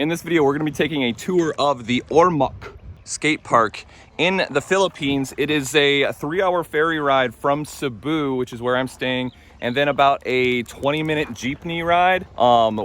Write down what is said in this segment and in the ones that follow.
In this video, we're gonna be taking a tour of the Ormoc skate park in the Philippines. It is a 3-hour ferry ride from Cebu, which is where I'm staying, and then about a 20-minute jeepney ride,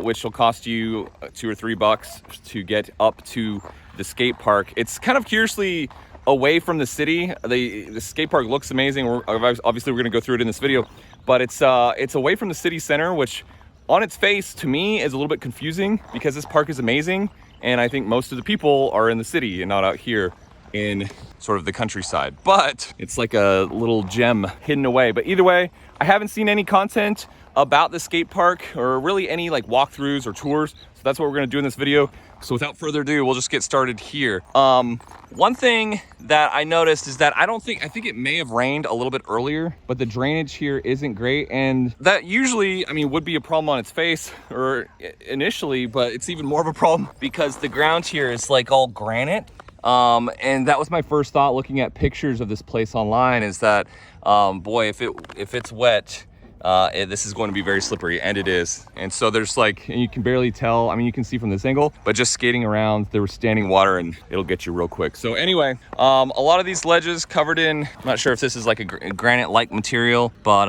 which will cost you $2 or $3 to get up to the skate park. It's kind of curiously away from the city. The skate park looks amazing. Obviously we're gonna go through it in this video, but it's away from the city center, which on its face to me is a little bit confusing because this park is amazing, and I think most of the people are in the city and not out here in sort of the countryside. But it's like a little gem hidden away. But either way, I haven't seen any content about the skate park or really any like walkthroughs or tours. So that's what we're gonna do in this video. So without further ado, we'll just get started here. One thing that I noticed is that I think it may have rained a little bit earlier, but the drainage here isn't great. And that usually, I mean, would be a problem on its face or initially, but it's even more of a problem because the ground here is like all granite. And that was my first thought looking at pictures of this place online, is that, boy, if it's wet, this is going to be very slippery, and it is. And so there's like, and you can barely tell, I mean, you can see from this angle, but just skating around, there was standing water and it'll get you real quick. So anyway, a lot of these ledges covered in, I'm not sure if this is like a granite-like material, but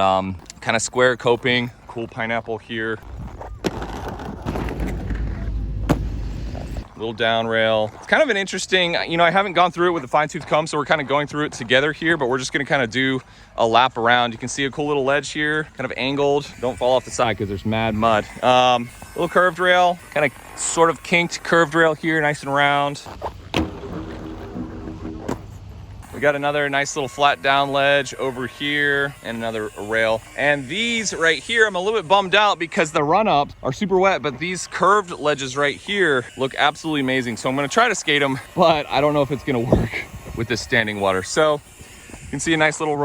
kind of square coping, cool pineapple here. Little down rail. It's kind of an interesting, you know, I haven't gone through it with a fine-tooth comb, so we're kind of going through it together here, but we're just gonna kind of do a lap around. You can see a cool little ledge here, kind of angled. Don't fall off the side because there's mad mud. Little curved rail, kind of sort of kinked curved rail here, nice and round. We got another nice little flat down ledge over here and another rail. And these right here, I'm a little bit bummed out because the run-ups are super wet, but these curved ledges right here look absolutely amazing. So I'm gonna try to skate them, but I don't know if it's gonna work with this standing water. So you can see a nice little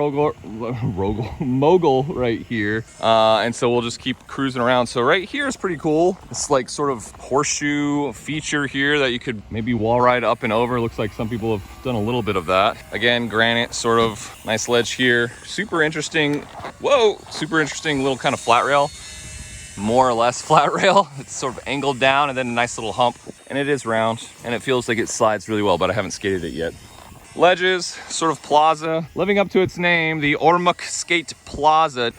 mogul right here. And so we'll just keep cruising around. So right here is pretty cool. It's like sort of horseshoe feature here that you could maybe wall ride up and over. Looks like some people have done a little bit of that. Again, granite, sort of nice ledge here. Super interesting, whoa, super interesting little kind of flat rail. More or less flat rail. It's sort of angled down and then a nice little hump. And it is round and it feels like it slides really well, but I haven't skated it yet. Ledges, sort of plaza, living up to its name, the Ormoc Skate Plaza.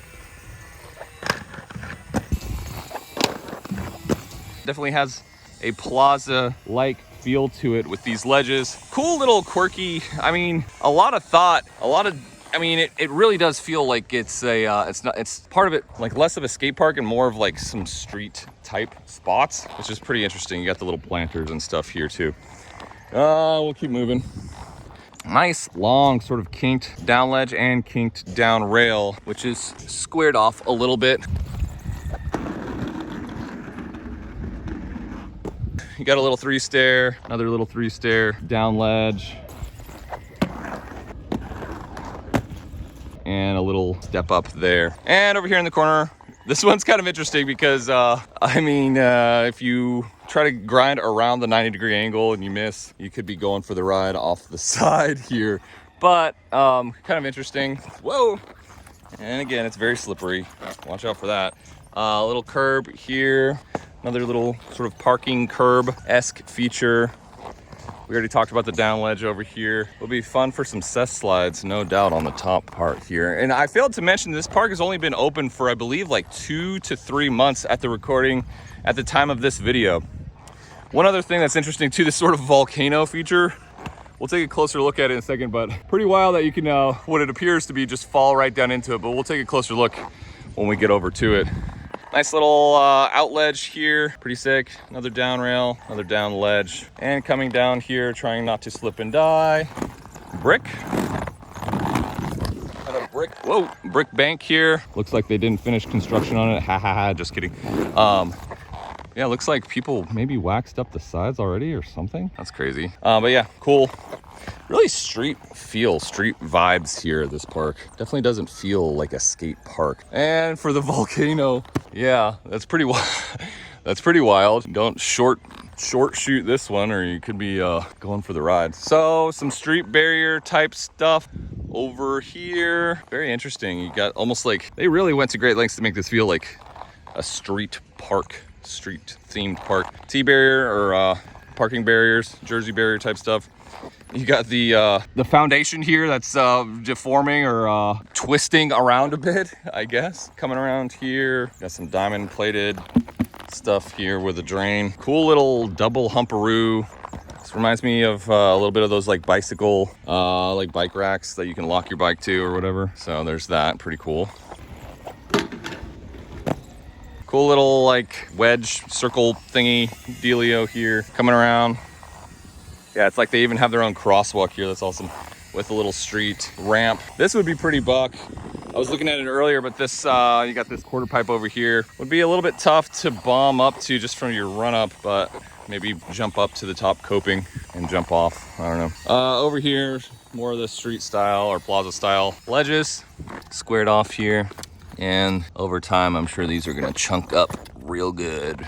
Definitely has a plaza-like feel to it with these ledges. Cool little quirky, I mean, a lot of thought, I mean, it really does feel like it's part of it, like less of a skate park and more of like some street type spots, which is pretty interesting. You got the little planters and stuff here too. We'll keep moving. Nice long sort of kinked down ledge and kinked down rail, which is squared off a little bit. You got a little 3-stair, another little 3-stair down ledge, and a little step up there. And over here in the corner, this one's kind of interesting because I mean, if you try to grind around the 90-degree angle and you miss, you could be going for the ride off the side here. But kind of interesting. Whoa! And again, it's very slippery. Watch out for that. A little curb here. Another little sort of parking curb-esque feature. We already talked about the down ledge over here. It'll be fun for some cess slides, no doubt, on the top part here. And I failed to mention this park has only been open for, I believe, like 2 to 3 months at the time of this video. One other thing that's interesting too, this sort of volcano feature. We'll take a closer look at it in a second, but pretty wild that you can, what it appears to be, just fall right down into it. But we'll take a closer look when we get over to it. Nice little out ledge here, pretty sick. Another down rail, another down ledge. And coming down here, trying not to slip and die. Brick. Got a brick, whoa, brick bank here. Looks like they didn't finish construction on it. Ha ha ha, just kidding. Yeah, looks like people maybe waxed up the sides already or something. That's crazy. But yeah, cool. Really street vibes here at this park. Definitely doesn't feel like a skate park. And for the volcano, yeah, that's pretty wild. That's pretty wild. Don't short shoot this one or you could be going for the ride. So some street barrier type stuff over here. Very interesting. You got almost like, they really went to great lengths to make this feel like a street park street themed park. T-barrier or parking barriers, Jersey barrier type stuff. You got the foundation here that's deforming or twisting around a bit, I guess. Coming around here, got some diamond plated stuff here with a drain. Cool little double humperoo. This reminds me of a little bit of those like bicycle, like bike racks that you can lock your bike to or whatever. So there's that, pretty cool. Cool little like wedge circle thingy dealio here coming around. Yeah, it's like they even have their own crosswalk here. That's awesome. With a little street ramp. This would be pretty buck. I was looking at it earlier, but this, you got this quarter pipe over here. Would be a little bit tough to bomb up to just from your run up, but maybe jump up to the top coping and jump off. I don't know. Over here, more of the street style or plaza style ledges. Squared off here. And over time, I'm sure these are gonna chunk up real good.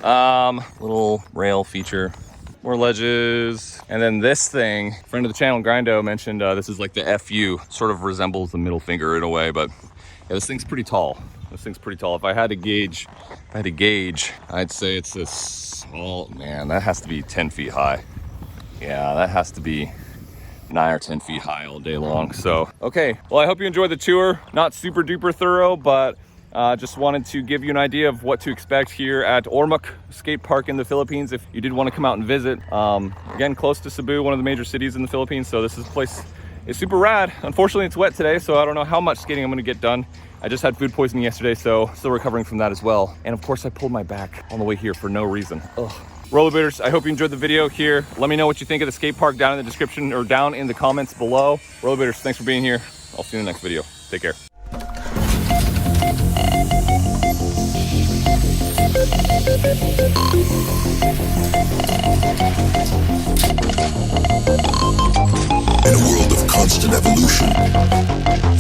Little rail feature. More ledges. And then this thing, friend of the channel, Grindo, mentioned this is like the FU. Sort of resembles the middle finger in a way, but yeah, this thing's pretty tall. This thing's pretty tall. If I had to gauge, I'd say it's this, oh man, that has to be 10 feet high. Yeah, that has to be 9 or 10 feet high all day long. So, okay, well, I hope you enjoyed the tour. Not super duper thorough, but just wanted to give you an idea of what to expect here at Ormoc Skate Park in the Philippines if you did want to come out and visit. Again, close to Cebu, one of the major cities in the Philippines, so this place is super rad. Unfortunately, it's wet today, so I don't know how much skating I'm going to get done. I just had food poisoning yesterday, so still recovering from that as well. And of course, I pulled my back on the way here for no reason. Ugh. Rollerbladers, I hope you enjoyed the video here. Let me know what you think of the skate park down in the description or down in the comments below. Rollerbladers, thanks for being here. I'll see you in the next video. Take care. In a world of constant evolution,